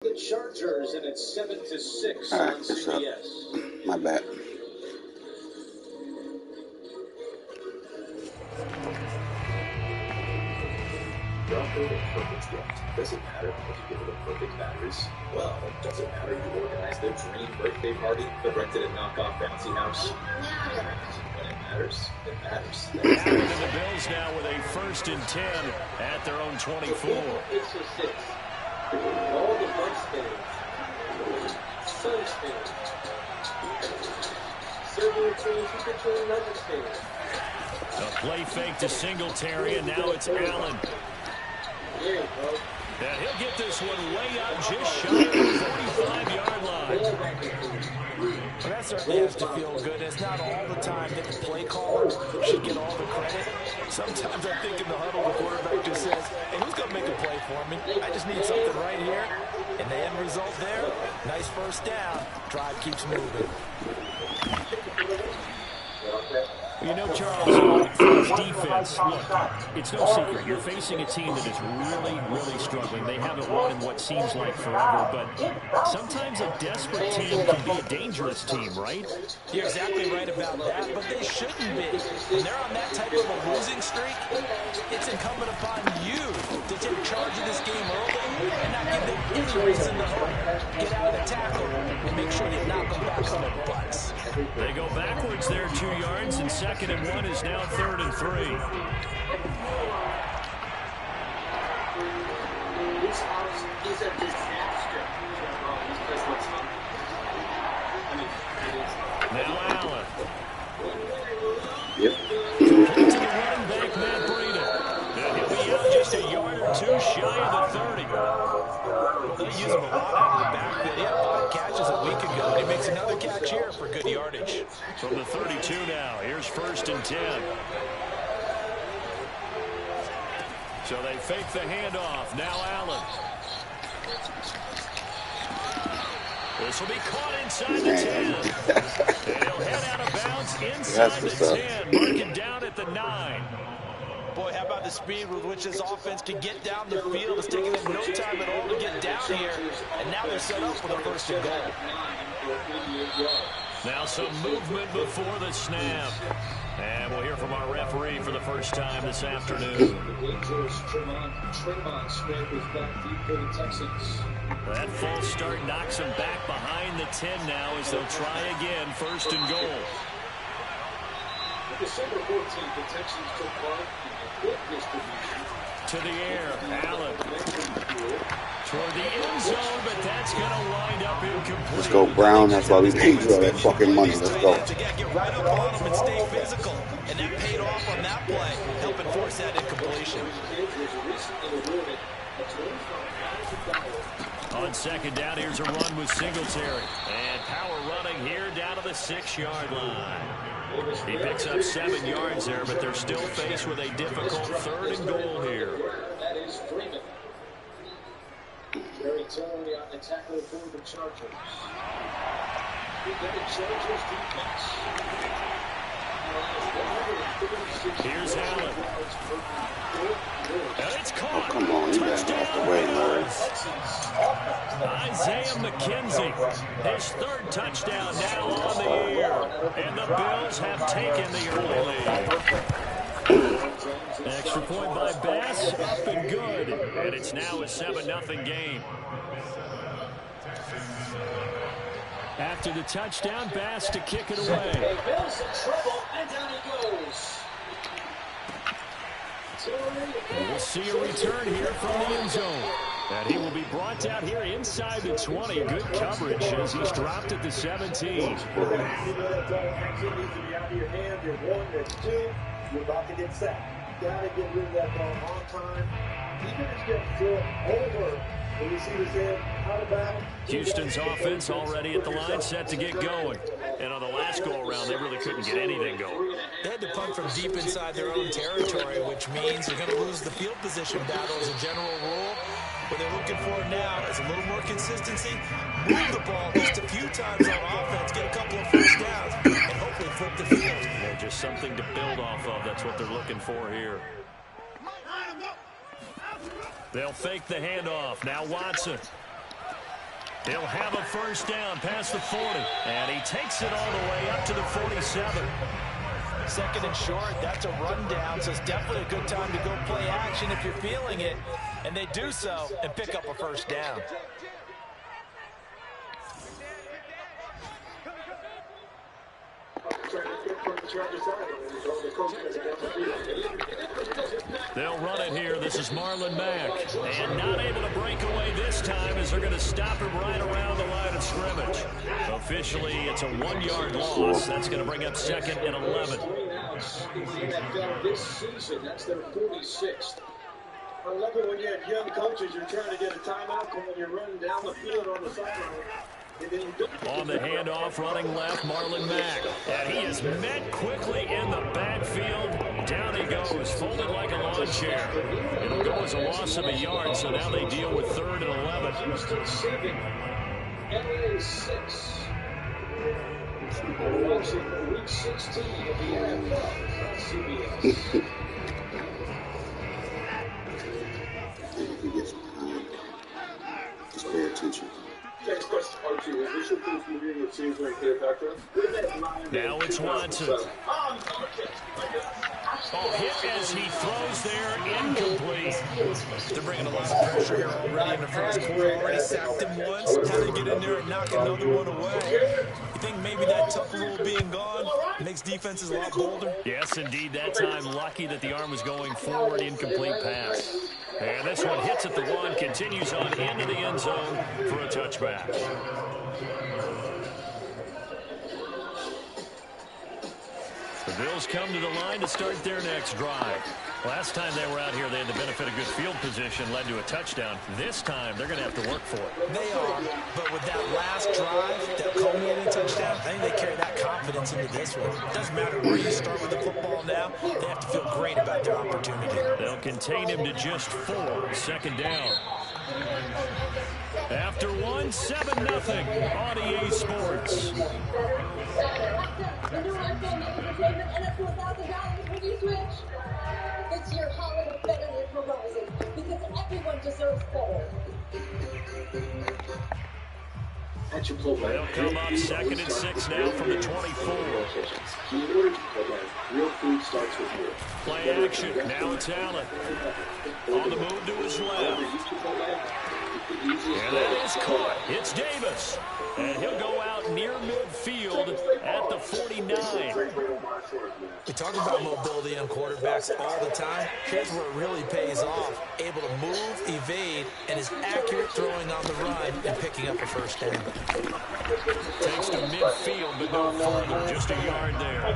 The Chargers, and it's 7-6 All right, on CBS. My bad. Bronco a perfect gift. Does it matter if you give them perfect batteries? Well, does it matter you organize their dream birthday party, the rented and knockoff bouncy house? When it matters, it matters. Allen and the Bills now with a 1st and 10 at their own 24. It's a 6. All the front spins. So spins. Several teams who control another spin. A play fake to Singletary, and now it's Allen. There you go. And he'll get this one way up just shy of the 45-yard line. Well, that certainly has to feel good. It's not all the time that the play caller should get all the credit. Sometimes I think in the huddle, the quarterback just says, hey, who's going to make a play for me? I just need something right here. And the end result there, nice first down. Drive keeps moving. You know, Charles, for this defense, look, it's no secret. You're facing a team that is really, really struggling. They haven't won in what seems like forever, but sometimes a desperate team can be a dangerous team, right? You're exactly right about that, but they shouldn't be. When they're on that type of a losing streak, it's incumbent upon you to take charge of this game early and not give them any reason to hope. Get out of the tackle and make sure they knock them back on their butts. They go backwards there 2 yards, and 2nd and 1 is now 3rd and 3. This house is a disaster. Now Allen. Yep. To the running back, Matt Breida. And he'll be out just a yard or 2 shy of the 30. They use him a lot out of the backfield. He had 5 catches a week ago. He makes another catch here for good yardage. From the 32 now, here's 1st and 10. So they fake the handoff. Now Allen. This will be caught inside the 10. And he'll head out of bounds inside the 10. Marking down at the 9. Boy, how about the speed with which this offense can get down the field? It's taking them no time at all to get down here. And now they're set up for the 1st and goal. Now some movement before the snap. And we'll hear from our referee for the first time this afternoon. That false start knocks them back behind the 10 now as they'll try again, 1st and goal. December 14th, the Texans took part in a good distribution. To the air, Allen. Toward the end zone, but that's going to wind up incomplete. Let's go, Brown. That's why we paid you all that fucking money. Let's go. Get right up on them and stay physical. And that paid off on that play, helping force that incompletion. On 2nd down, here's a run with Singletary. And power running here down to the 6-yard line. He picks up 7 yards there, but they're still faced with a difficult 3rd and goal here. That is Freeman. Very totally on the tackle for the Chargers. We got the Chargers defense. Here's Allen. And it's caught. Oh, come on, you got off the way, Larry. Isaiah McKenzie, his 3rd touchdown now on the year. And the Bills have taken the early lead. Extra point by Bass, up and good. And it's now a 7-0 game. After the touchdown, Bass to kick it away. Bills in trouble, and down he goes. We'll see a return here from the end zone. And he will be brought down here inside the 20. Good coverage as he's dropped at the 17. You're about to get sacked. You got to get rid of that ball on time. Even if you get through it over, when you see this end out of bounds. Houston's offense already at the line, set to get going. And on the last go-around, they really couldn't get anything going. They had to punt from deep inside their own territory, which means they're going to lose the field position battle as a general rule. What they're looking for now is a little more consistency, move the ball just a few times on offense, get a couple of first downs, and hopefully flip the field. Yeah, just something to build off of. That's what they're looking for here. They'll fake the handoff. Now Watson. He'll have a first down past the 40. And he takes it all the way up to the 47. Second and short, that's a rundown, so it's definitely a good time to go play action if you're feeling it. And they do so and pick up a first down. They'll run it here. This is Marlon Mack. And not able to break away this time as they're going to stop him right around the line of scrimmage. Officially, it's a 1-yard loss. That's going to bring up 2nd and 11. This season, that's their 46th. I love it when you have young coaches, you're trying to get a timeout when you're running down the field on the sideline. On the handoff, running left, Marlon Mack. And he is met quickly in the backfield. Down he goes, folded like a lawn chair. It'll go as a loss of a yard, so now they deal with 3rd and 11. Houston 7, LA 6. Watching week 16 of the NFL on CBS. If you get some time, just pay attention. Next question, Archie. Is this your first meeting with Caesar and Cleopatra? Now it's Watson. Oh, hit as he throws there, incomplete. They're bringing a lot of pressure here already in the first quarter. Already sacked him once. Time to get in there and knock another one away. You think maybe that tough rule being gone makes defenses a lot bolder? Yes, indeed. That time, lucky that the arm was going forward, incomplete pass. And this one hits at the 1, continues on into the end zone for a touchback. The Bills come to the line to start their next drive. Last time they were out here, they had the benefit of good field position, led to a touchdown. This time, they're going to have to work for it. They are, but with that last drive, that culminating touchdown, I think they carry that confidence into this one. It doesn't matter where you start with the football now, they have to feel great about their opportunity. They'll contain him to just 4, 2nd down. After 1, 7-0 on EA Sports. The new iPhone entertainment and up to $1,000 when you switch. This year, holiday better than Verizon because everyone deserves better. At your play. They'll come up 2nd and 6 now from the 24. Real food starts with you. Play action. Now it's Allen. On the move to his left. And that is caught. It's Davis. And he'll go out near midfield at the 49. We talk about mobility on quarterbacks all the time. Here's where it really pays off. Able to move, evade, and is accurate throwing on the run and picking up a first down. Takes to midfield, but no further. Just a yard there.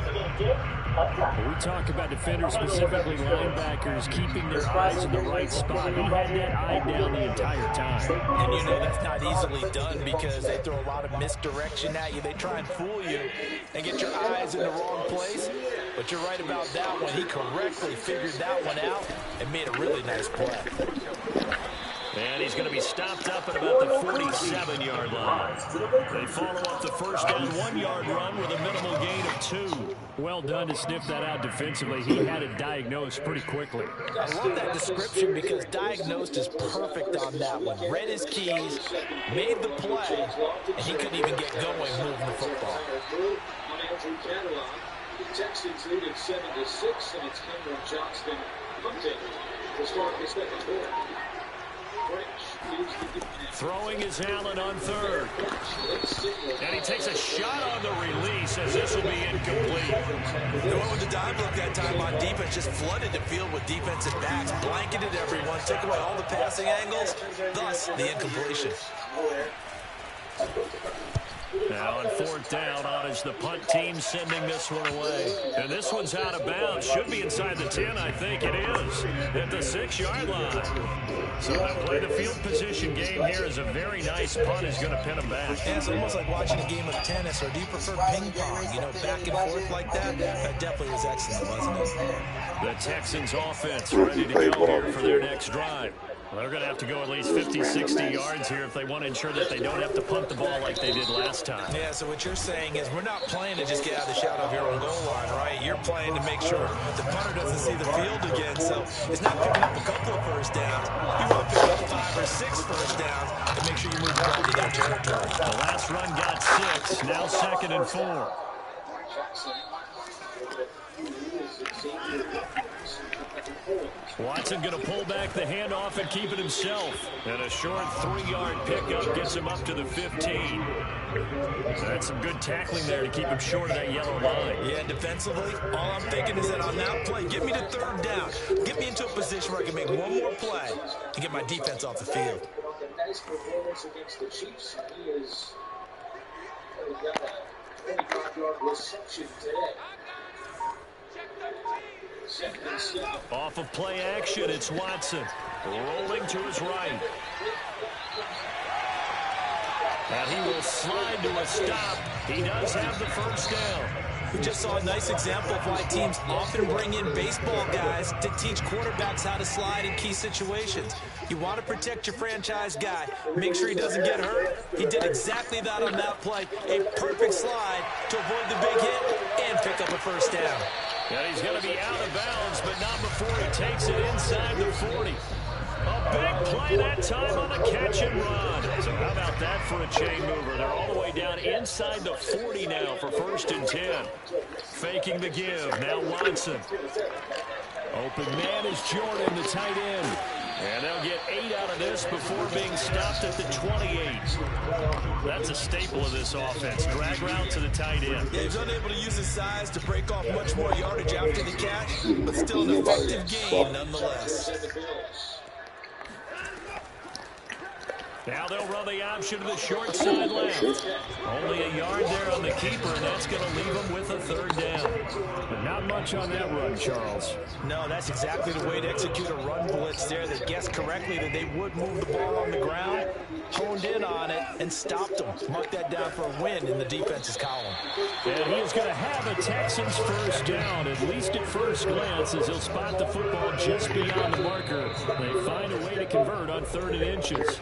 We talk about defenders, specifically linebackers, keeping their eyes in the right spot. He had that eye down the entire time. And you know that's not easily done because they throw a lot of misdirection at you. They try and fool you and get your eyes in the wrong place. But you're right about that one. He correctly figured that one out and made a really nice play. And he's going to be stopped up at about the 47-yard line. They follow up the first down 1-yard run with a minimal gain of 2. Well done to sniff that out defensively. He had it diagnosed pretty quickly. I love that description because diagnosed is perfect on that one. Read his keys, made the play, and he couldn't even get going moving the football. The Texans lead at 7-6, and it's Cameron Johnston punting to start the second quarter. Throwing is Allen on 3rd. And he takes a shot on the release as this will be incomplete. Going with the dime look that time on defense, just flooded the field with defensive backs, blanketed everyone, took away all the passing angles, thus the incompletion. Now on 4th down, on is the punt team sending this one away. And this one's out of bounds. Should be inside the 10, I think it is. At the 6-yard line. So they'll play the field position game here as a very nice punt is going to pin them back. Yeah, it's almost like watching a game of tennis, or do you prefer ping pong? You know, back and forth like that? That definitely was excellent, wasn't it? The Texans offense ready to go here for their next drive. Well, they're going to have to go at least 50, 60 yards here if they want to ensure that they don't have to punt the ball like they did last time. Yeah, so what you're saying is we're not playing to just get out of the shadow of your own goal line, right? You're playing to make sure the punter doesn't see the field again. So it's not picking up a couple of first downs. You want to pick up 5 or 6 first downs and make sure you move the ball to their territory. The last run got 6. Now 2nd and 4. Watson going to pull back the handoff and keep it himself. And a short 3-yard pickup gets him up to the 15. So that's some good tackling there to keep him short of that yellow line. Yeah, defensively, all I'm thinking is that on that play, get me to 3rd down. Get me into a position where I can make one more play to get my defense off the field. Nice performance against the Chiefs. He has got a 25-yard reception today. Off of play action, it's Watson. Rolling to his right. And he will slide to a stop. He does have the first down. We just saw a nice example of why teams often bring in baseball guys to teach quarterbacks how to slide in key situations. You want to protect your franchise guy. Make sure he doesn't get hurt. He did exactly that on that play. A perfect slide to avoid the big hit and pick up a first down. And he's going to be out of bounds, but not before he takes it inside the 40. A big play that time on the catch and run. So how about that for a chain mover? They're all the way down inside the 40 now for 1st and 10. Faking the give. Now Watson. Open man is Jordan, the tight end. And they'll get 8 out of this before being stopped at the 28. That's a staple of this offense. Drag route to the tight end. Yeah, he's unable to use his size to break off much more yardage after the catch, but still an effective game nonetheless. Now they'll run the option to the short side left. Only a yard there on the keeper, and that's going to leave them with a 3rd down. But not much on that run, Charles. No, that's exactly the way to execute a run blitz there. They guessed correctly that they would move the ball on the ground, honed in on it, and stopped them. Mark that down for a win in the defense's column. And he is going to have a Texans first down, at least at first glance, as he'll spot the football just beyond the marker. They find a way to convert on 3rd and inches.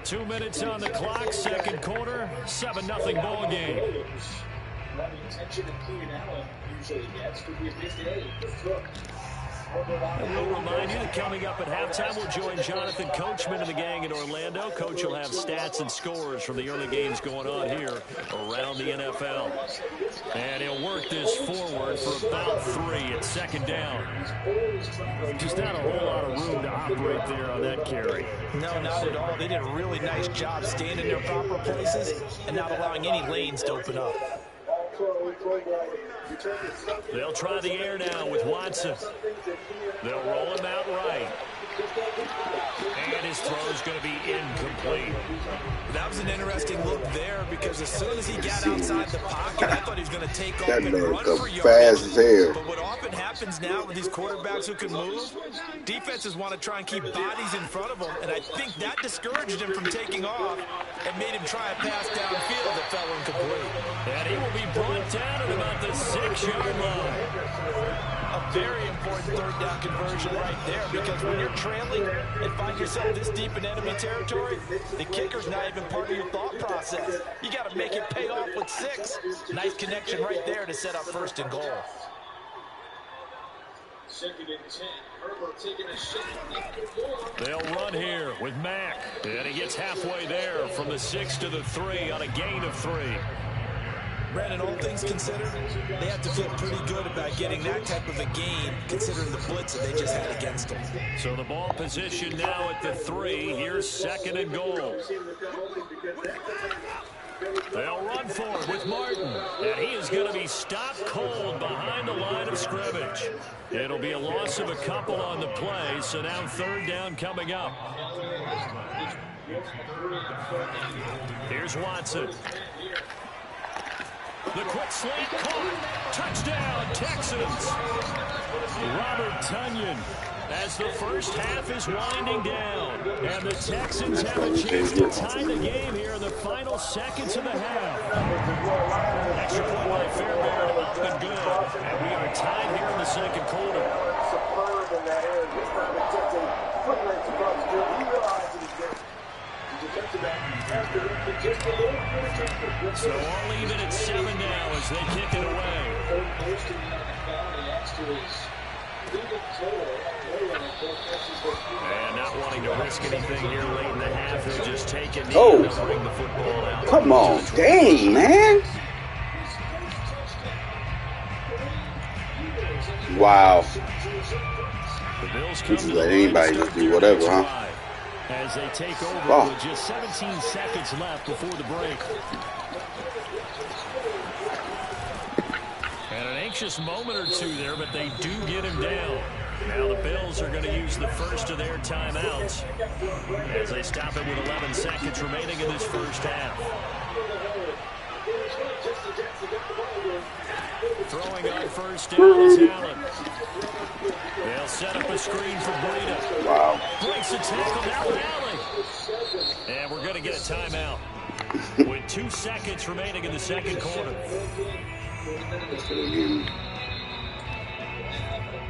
2 minutes on the clock, 2nd quarter, 7-0 ball game. The attention that Keenan Allen usually gets could be a big day. And we'll remind you that coming up at halftime, we'll join Jonathan Coachman and the gang in Orlando. Coach will have stats and scores from the early games going on here around the NFL. And he'll work this forward for about 3 at 2nd down. Just not a whole lot of room to operate there on that carry. No, not at all. They did a really nice job staying in their proper places and not allowing any lanes to open up. They'll try the air now with Watson. They'll roll him out right. And his throw is going to be incomplete. That was an interesting look there because as soon as he got outside the pocket, I thought he was going to take off and run for yards. Fast as hell. But what often happens now with these quarterbacks who can move, defenses want to try and keep bodies in front of them, and I think that discouraged him from taking off and made him try a pass downfield that fell incomplete. And he will be brought down at about the 6-yard line. A very important 3rd down conversion right there because when you're trailing and find yourself this deep in enemy territory, the kicker's not even part of your thought process. You got to make it pay off with 6. Nice connection right there to set up 1st and goal. 2nd and 10. Herbert taking a shot. They'll run here with Mack. And he gets halfway there from the 6 to the 3 on a gain of 3. Brandon, all things considered, they have to feel pretty good about getting that type of a gain considering the blitz that they just had against them. So the ball position now at the 3. Here's 2nd and goal. They'll run for it with Martin. And he is going to be stopped cold behind the line of scrimmage. It'll be a loss of a couple on the play. So now 3rd down coming up. Here's Watson. The quick slant caught. Touchdown, Texans. Robert Tonyan as the first half is winding down. And the Texans have a chance to tie the game here in the final seconds of the half. Extra point by Fairbairn, up and good. And we are tied here in the 2nd quarter. Superb in that area. This time it took a foot race across the field. So all even at 7 now as they kick it away. And not wanting to risk anything here late in the half, they'll just take it. Oh, they'll bring the football out. come on. Dang, man. Wow. The Bills You just let anybody just do whatever, huh? As they take over with just 17 seconds left before the break. And an anxious moment or two there, but they do get him down. Now the Bills are going to use the first of their timeouts as they stop it with 11 seconds remaining in this first half. Throwing on first down is Allen. They'll set up a screen for Breida. Wow. Breaks the tackle down the alley. And we're going to get a timeout with 2 seconds remaining in the second quarter.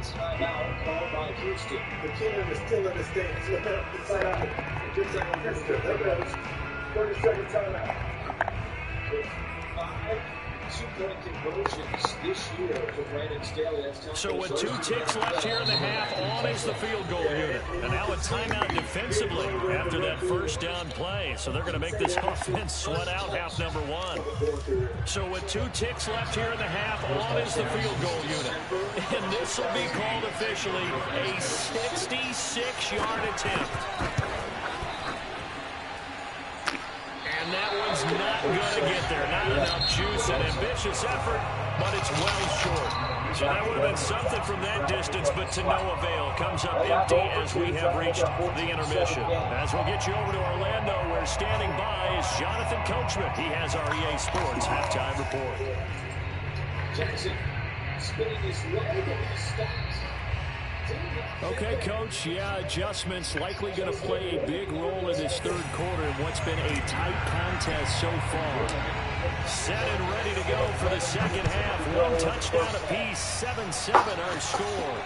Timeout called by Houston. The killer is still in the stands. Just like Houston. There goes 30-second timeout. 5 2-point conversions this year for Brandon Staley. So with 2 ticks left here in the half, on is the field goal unit. And now a timeout defensively after that first down play. So they're going to make this offense sweat out half number 1. So with 2 ticks left here in the half, on is the field goal unit. And this will be called officially a 66-yard attempt. And that one's not going to get there. Not enough juice, an ambitious effort, but it's well short. So that would have been something from that distance, but to no avail. Comes up empty as we have reached the intermission. As we'll get you over to Orlando, where standing by is Jonathan Coachman. He has our EA Sports halftime report. Jackson spinning his leg and he stops. Okay, Coach, adjustments likely going to play a big role in this third quarter in what's been a tight contest so far. Set and ready to go for the second half. 1 touchdown apiece, 7-7 our score.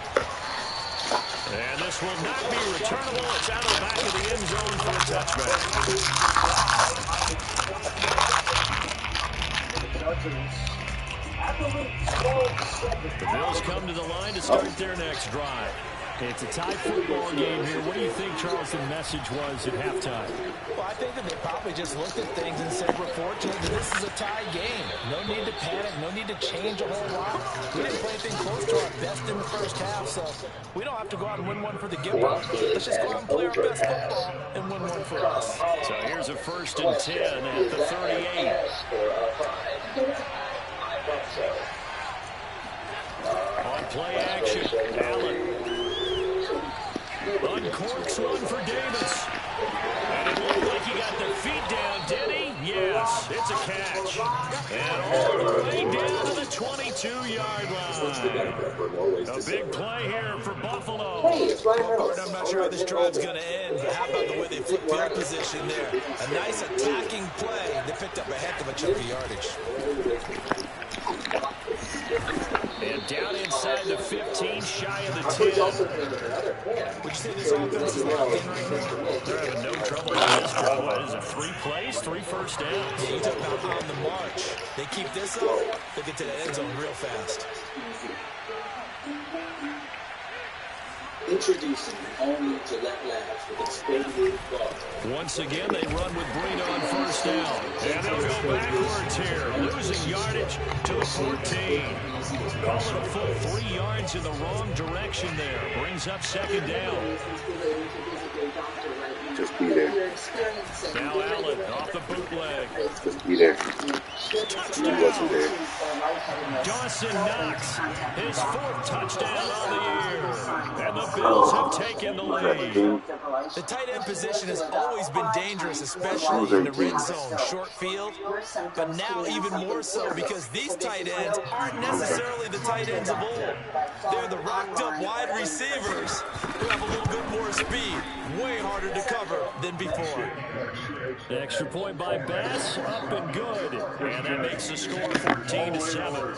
And this will not be returnable. It's out of the back of the end zone for a touchback. The Bills come to the line to start their next drive. It's a tie football game here. What do you think, Charles, the message was at halftime? Well, I think that they probably just looked at things and said, report change, this is a tie game. No need to panic, no need to change a whole lot. We didn't play anything close to our best in the first half, so we don't have to go out and win one for the giver. Let's just go out and play our best football and win one for us. So here's a 1st and 10 at the 38. On play action, Allen. Uncorks one for Davis. And it looked like he got the feet down, did he? Yes, it's a catch. And all the way down to the 22-yard line. A big play here for Buffalo. I'm not sure how this drive's going to end, but how about the way they flip field position there? A nice attacking play. They picked up a heck of a chunk of yardage. And down inside the 15, shy of the 10. Would you say this offense is locked in right now? They're having no trouble with this drive. What is it, 3 plays, 3 first downs? Yeah, you talk about on the march. They keep this up, they get to the end zone real fast. Introducing all-new Gillette Labs with expanded ball. Once again, they run with Breida on first down. And they'll go backwards here, losing yardage to the 14. Call it a full 3 yards in the wrong direction there. Brings up second down. Just be there. Now Allen off the bootleg. Just be there. He wasn't there. Dawson Knox, his 4th touchdown on the year. And the Bills have taken the lead. The tight end position has always been dangerous, especially in the red zone, short field. But now even more so because these tight ends aren't necessarily the tight ends of old. They're the rocked-up wide receivers who have a little bit more speed. Way harder to cover than before. The extra point by Bass, up and good. And that makes the score 14-7.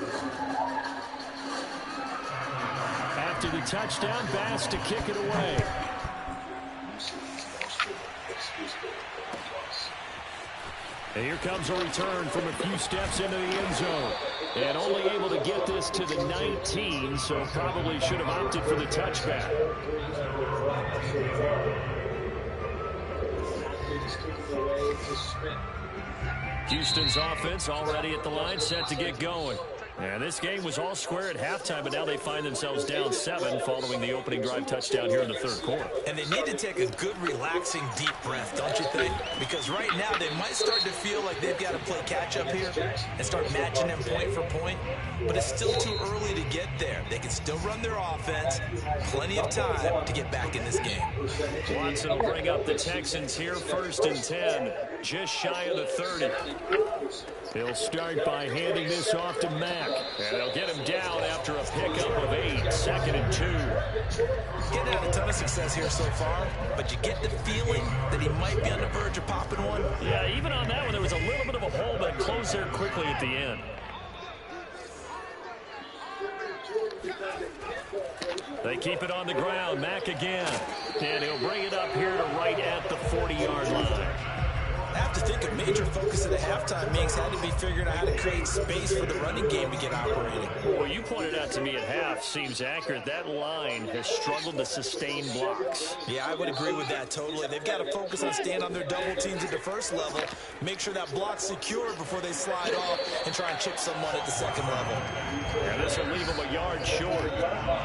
After the touchdown, Bass to kick it away. And here comes a return from a few steps into the end zone. And only able to get this to the 19, so probably should have opted for the touchback. Houston's offense already at the line, set to get going. And this game was all square at halftime, but now they find themselves down 7 following the opening drive touchdown here in the third quarter. And they need to take a good, relaxing, deep breath, don't you think? Because right now they might start to feel like they've got to play catch-up here and start matching them point for point. But it's still too early to get there. They can still run their offense. Plenty of time to get back in this game. Watson will bring up the Texans here, 1st and 10, just shy of the 30. They'll start by handing this off to Mack. And they'll get him down after a pickup of 8, 2nd and 2. Getting had a ton of success here so far, but you get the feeling that he might be on the verge of popping one. Yeah, even on that one, there was a little bit of a hole, but it closed there quickly at the end. They keep it on the ground. Mack again. And he'll bring it up here to right at the 40-yard line. I have to think a major focus of the halftime meetings had to be figuring out how to create space for the running game to get operating. Well, you pointed out to me at half, seems accurate. That line has struggled to sustain blocks. Yeah, I would agree with that totally. They've got to focus on staying on their double teams at the first level, make sure that block's secure before they slide off and try and chip someone at the second level. And this will leave them a yard short.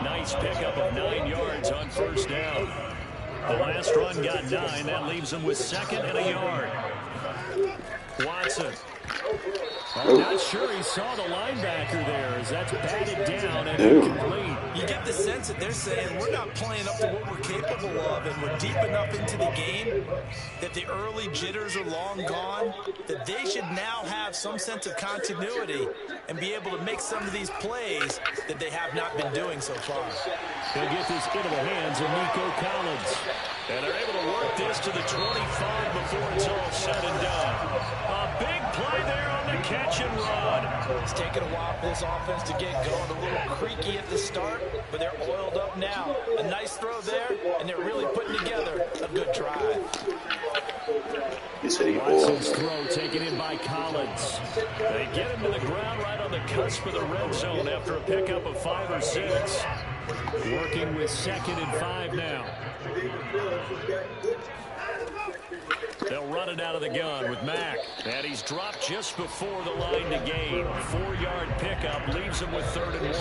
Nice pickup of 9 yards on first down. The last run got 9. That leaves them with 2nd and a yard. Watson. I'm not sure he saw the linebacker there as that's batted down and incomplete. You get the sense that they're saying we're not playing up to what we're capable of, and we're deep enough into the game that the early jitters are long gone, that they should now have some sense of continuity and be able to make some of these plays that they have not been doing so far. They'll get this into the hands of Nico Collins. And they're able to work this to the 25 before it's all said and done. A big play there on the catch and run. It's taken a while for this offense to get going. A little creaky at the start, but they're oiled up now. A nice throw there, and they're really putting together a good drive. Watson's throw taken in by Collins. They get him to the ground right on the cusp of the red zone after a pickup of 5 or 6. Working with 2nd and 5 now. They'll run it out of the gun with Mack. And he's dropped just before the line to gain. 4-yard pickup leaves him with 3rd and 1.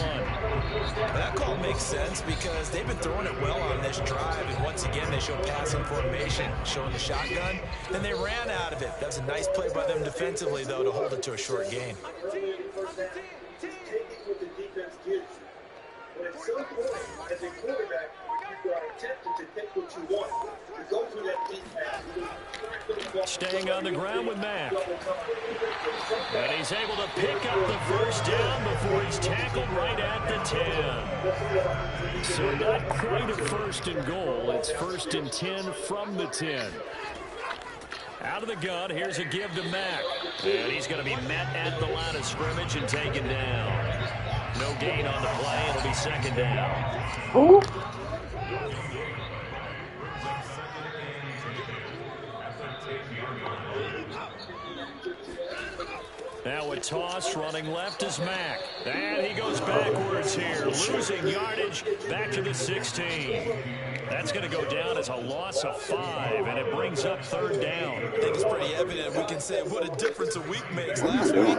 That call makes sense because they've been throwing it well on this drive. And once again, they show passing formation, showing the shotgun. Then they ran out of it. That's a nice play by them defensively, though, to hold it to a short gain. But at some point, as a quarterback, you are attempting to pick what you want. You go through that deep pass. Staying on the ground with Mack. And he's able to pick up the first down before he's tackled right at the 10. So not quite a 1st and goal. It's 1st and 10 from the 10. Out of the gun, here's a give to Mack. And he's going to be met at the line of scrimmage and taken down. No gain on the play. It'll be 2nd down. Now a toss running left is Mack. And he goes backwards here, losing yardage back to the 16. That's going to go down as a loss of 5, and it brings up 3rd down. I think it's pretty evident. We can say what a difference a week makes. Last week,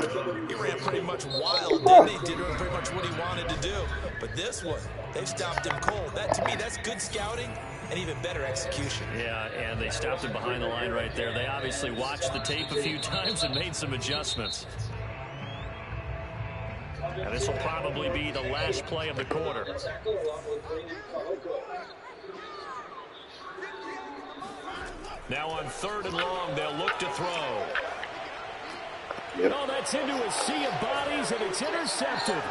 he ran pretty much wild, didn't he? Did pretty much what he wanted to do. But this one, they've stopped him cold. That, to me, that's good scouting and even better execution. Yeah, and they stopped him behind the line right there. They obviously watched the tape a few times and made some adjustments. And this will probably be the last play of the quarter. Now on 3rd and long, they'll look to throw. Oh, that's into a sea of bodies, and it's intercepted.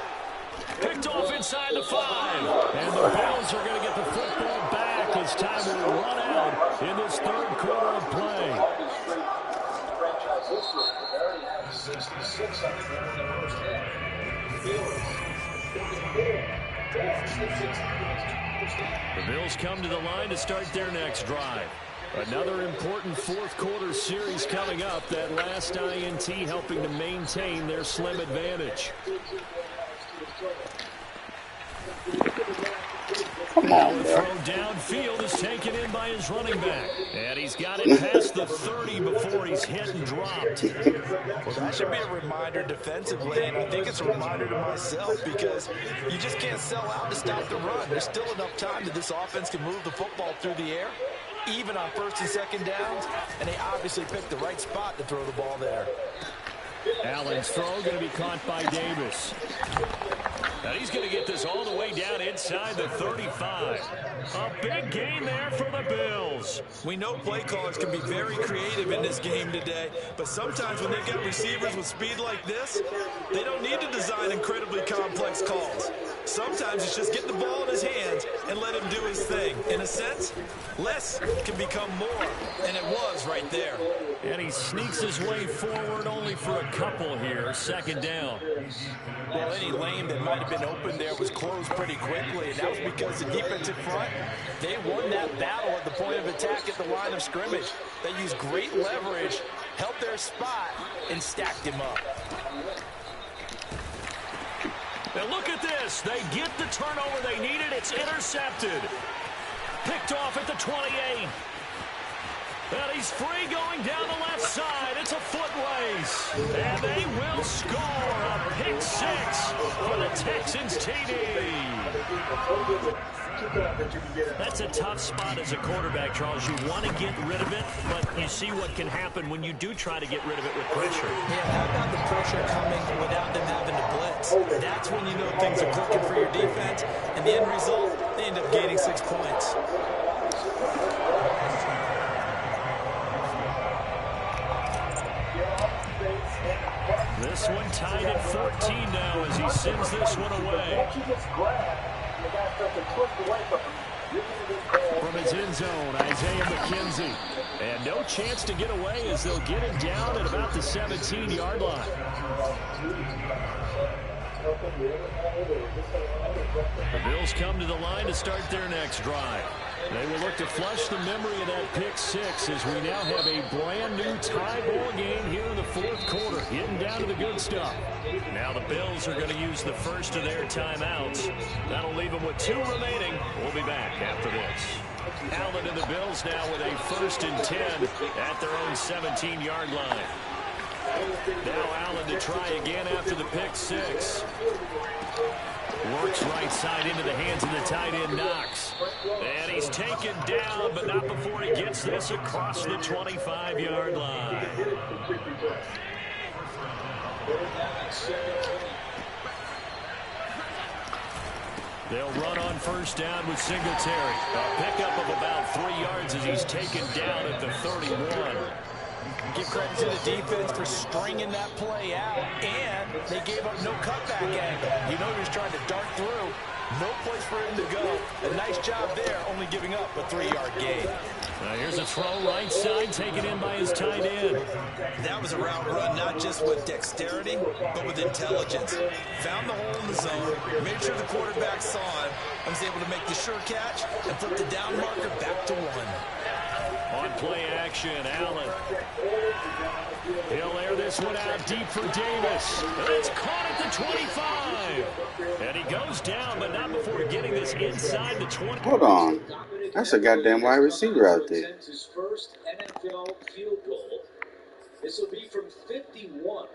Picked off inside the 5. And the Bills are going to get the football back as time will run out in this 3rd quarter of play. The Bills come to the line to start their next drive. Another important fourth quarter series coming up. That last INT helping to maintain their slim advantage. Come on, the bro. throw downfield is taken in by his running back. And he's got it past the 30 before he's hit and dropped. Well, that should be a reminder defensively, and I think it's a reminder to myself because you just can't sell out to stop the run. There's still enough time that this offense can move the football through the air, even on first and second downs, and they obviously picked the right spot to throw the ball there. Allen's throw going to be caught by Davis. Now he's going to get this all the way down inside the 35. A big gain there for the Bills. We know play callers can be very creative in this game today, but sometimes when they've got receivers with speed like this, they don't need to design incredibly complex calls. Sometimes it's just get the ball in his hands and let him do his thing. In a sense, less can become more, and it was right there. And he sneaks his way forward only for a couple here. Second down. Well, any lane that might have been open there was closed pretty quickly, and that was because the defensive front, they won that battle at the point of attack at the line of scrimmage. They used great leverage, held their spot, and stacked him up. Now look at this. They get the turnover they needed. It's intercepted. Picked off at the 28. And he's free going down the left side. It's a foot race. And they will score a pick six for the Texans TD. That's a tough spot as a quarterback, Charles. You want to get rid of it, but you see what can happen when you do try to get rid of it with pressure. Yeah, how about the pressure coming without them having to blitz? That's when you know things are clicking for your defense. And the end result, they end up gaining 6 points. This one tied at 14 now as he sends this one away. From his end zone, Isaiah McKenzie. And no chance to get away as they'll get him down at about the 17-yard line. The Bills come to the line to start their next drive. They will look to flush the memory of that pick six as we now have a brand new tie ball game here in the fourth quarter, getting down to the good stuff. Now the Bills are going to use the first of their timeouts. That'll leave them with 2 remaining. We'll be back after this. Allen and the Bills now with a 1st and 10 at their own 17-yard line. Now Allen to try again after the pick six. Works right side into the hands of the tight end, Knox. And he's taken down, but not before he gets this across the 25-yard line. They'll run on first down with Singletary. A pickup of about 3 yards as he's taken down at the 31. Give credit to the defense for stringing that play out, and they gave up no cutback angle. You know he was trying to dart through. No place for him to go. A nice job there, only giving up a 3-yard gain. Here's a throw right side, taken in by his tight end. That was a route run, not just with dexterity, but with intelligence. Found the hole in the zone, made sure the quarterback saw him, and was able to make the sure catch and flip the down marker back to 1. On play action, Allen. He'll air this one out deep for Davis. It's caught at the 25. And he goes down, but not before getting this inside the 20. Hold on. That's a goddamn wide receiver out there. His first NFL field goal. This will be from 51.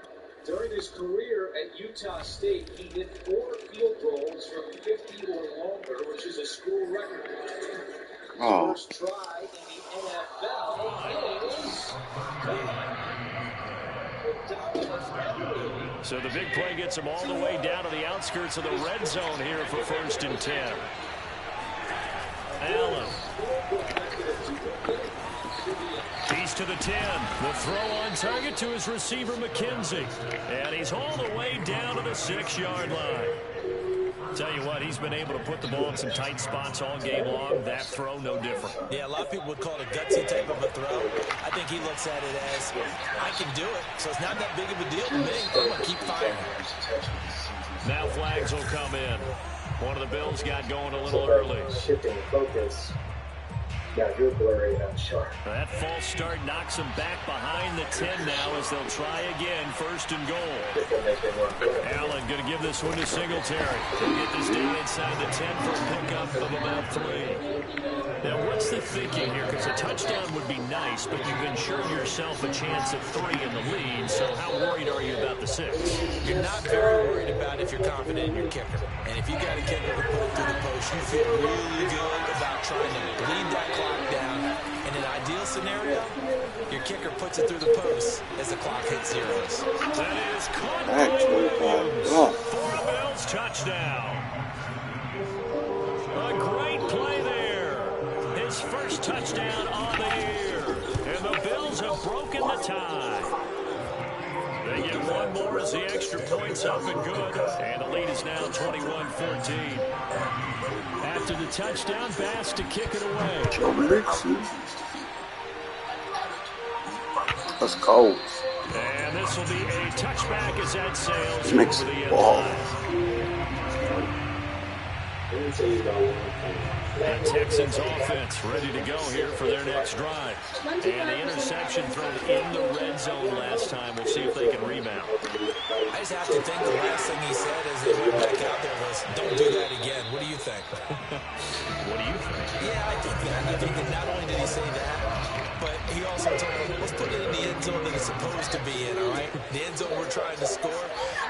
During his career at Utah State, he hit 4 field goals from 50 or longer, which is a school record. Oh. First try in the NFL is So the big play gets him all the way down to the outskirts of the red zone here for 1st and 10. Allen. He's to the 10. The throw on target to his receiver, McKenzie. And he's all the way down to the 6-yard line. Tell you what, he's been able to put the ball in some tight spots all game long. That throw, no different. Yeah, a lot of people would call it a gutsy type of a throw. I think he looks at it as, I can do it, so it's not that big of a deal to me. I'm going to keep firing. Now flags will come in. One of the Bills got going a little early. Shifting focus. Yeah, you're blurry and unsharp. That false start knocks them back behind the 10 now as they'll try again. 1st and goal. Allen going to give this one to Singletary. He'll get this down inside the 10 for a pickup of about 3. Now, what's the thinking here? Because a touchdown would be nice, but you've ensured yourself a chance at 3 in the lead. So how worried are you about the 6? You're not very worried about if you're confident in your kicker. And if you got a kicker who put it through the post, you feel really good about trying to bleed that clock down. In an ideal scenario, your kicker puts it through the post as the clock hits zeros. That is caught by Williams for a Bills touchdown. A great play there. His first touchdown on the year. And the Bills have broken the tie. They get one more as the extra point's up and good. And the lead is now 21-14. After the touchdown, Bass to kick it away. Let's go. And this will be a touchback as that sails Makes over the end ball. The Texans offense ready to go here for their next drive. And the interception thrown in the red zone last time. We'll see if they can rebound. I just have to think the last thing he said as they went back out there was, don't do that again. What do you think? What do you think? Yeah, I think that. I think that not only did he say that, but he also told him, let's put it in the end zone that it's supposed to be in, all right? The end zone we're trying to score.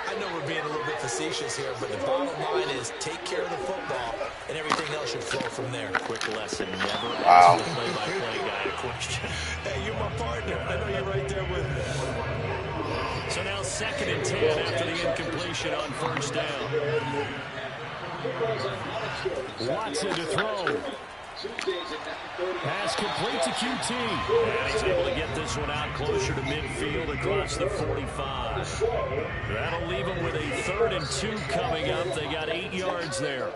I know we're being a little bit facetious here, but the bottom line is take care of the football, and everything else should flow from there. Quick lesson, never ask the play-by-play guy a question. Hey, you're my partner. I know you're right there with me. So now 2nd and 10 after the incompletion on 1st down. Watson to throw. Pass complete to QT. And he's able to get this one out closer to midfield across the 45. That'll leave him with a 3rd and 2 coming up. They got 8 yards there.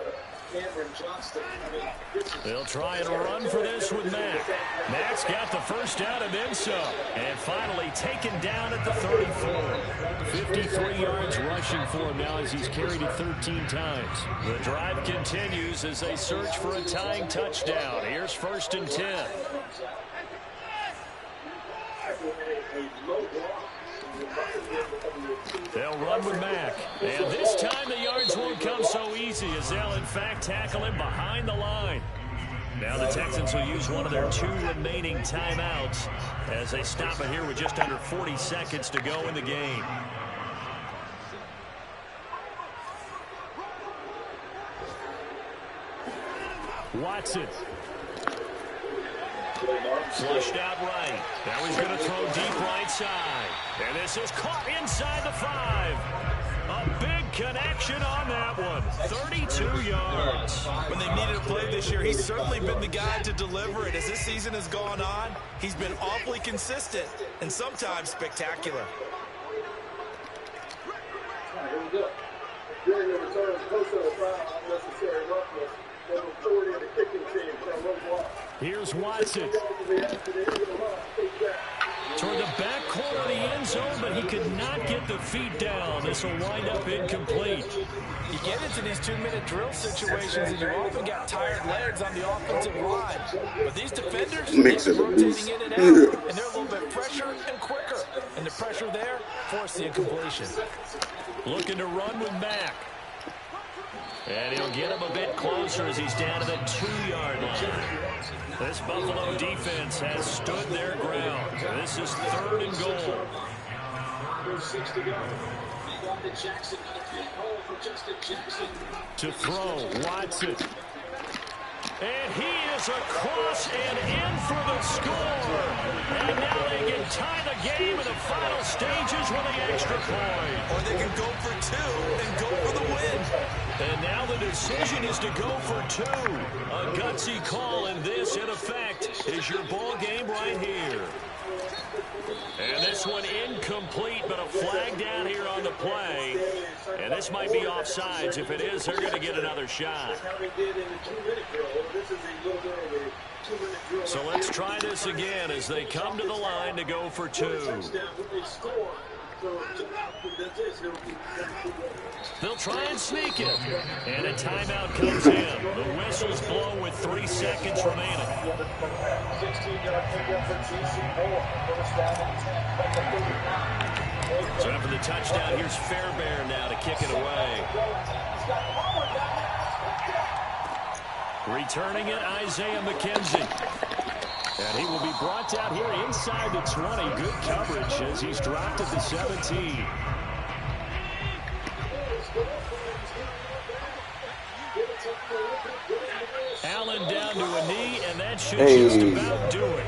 They'll try and run for this with Mack. Mack's got the first down and then some. And finally taken down at the 34. 53 yards rushing for him now as he's carried it 13 times. The drive continues as they search for a tying touchdown. Here's 1st and 10. They'll run with Mack. And this time the yards won't come so easy as they'll in fact tackle him behind the line. Now the Texans will use one of their 2 remaining timeouts as they stop it here with just under 40 seconds to go in the game. Watson. Flushed out right. Now he's going to throw deep right side. And this is caught inside the 5. A big connection on that one. 32 yards. When they needed a play this year, he's certainly been the guy to deliver it. As this season has gone on, he's been awfully consistent and sometimes spectacular. Here we go. During the return, close to the foul, unnecessary roughness. Number 40 in the kicking team for a low block. Here's Watson. Toward the back corner of the end zone, but he could not get the feet down. This will wind up incomplete. You get into these 2-minute drill situations, and you often got tired legs on the offensive line. But these defenders, they're rotating in and out, and they're a little bit fresher and quicker. And the pressure there forced the incompletion. Looking to run with Mack. And he'll get him a bit closer as he's down to the 2-yard line. This Buffalo defense has stood their ground. This is 3rd and goal. To throw, Watson. And he is across and in for the score. And now they can tie the game in the final stages with the extra point. Or they can go for 2 and go for the win. And now the decision is to go for 2. A gutsy call, and this, in effect, is your ball game right here. And this one incomplete, but a flag down here on the play. And this might be offsides. If it is, they're going to get another shot. So let's try this again as they come to the line to go for 2. They'll try and sneak it. And a timeout comes in. The whistle's blown with 3 seconds remaining. 16-yard pickup for T.C. Moore. First down and 10 from the 39. So after the touchdown, here's Fairbairn now to kick it away. Returning it, Isaiah McKenzie. And he will be brought down here inside the 20. Good coverage as he's dropped at the 17. Allen down to a knee, and that should just about do it.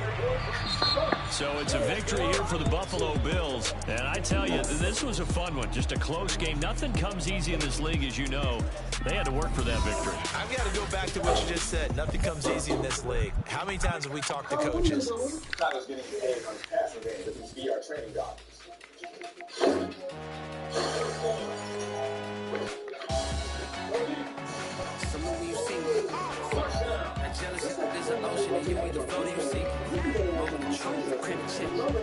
So it's a victory here for the Buffalo Bills. And I tell you, this was a fun one. Just a close game. Nothing comes easy in this league, as you know. They had to work for that victory. I've got to go back to what you just said. Nothing comes easy in this league. How many times have we talked to coaches? Tyler's getting paid on his passing game because we are training dogs. Some movie you see, that jealousy, there's an ocean, and you be the floating you see. Over the truth, crib chick.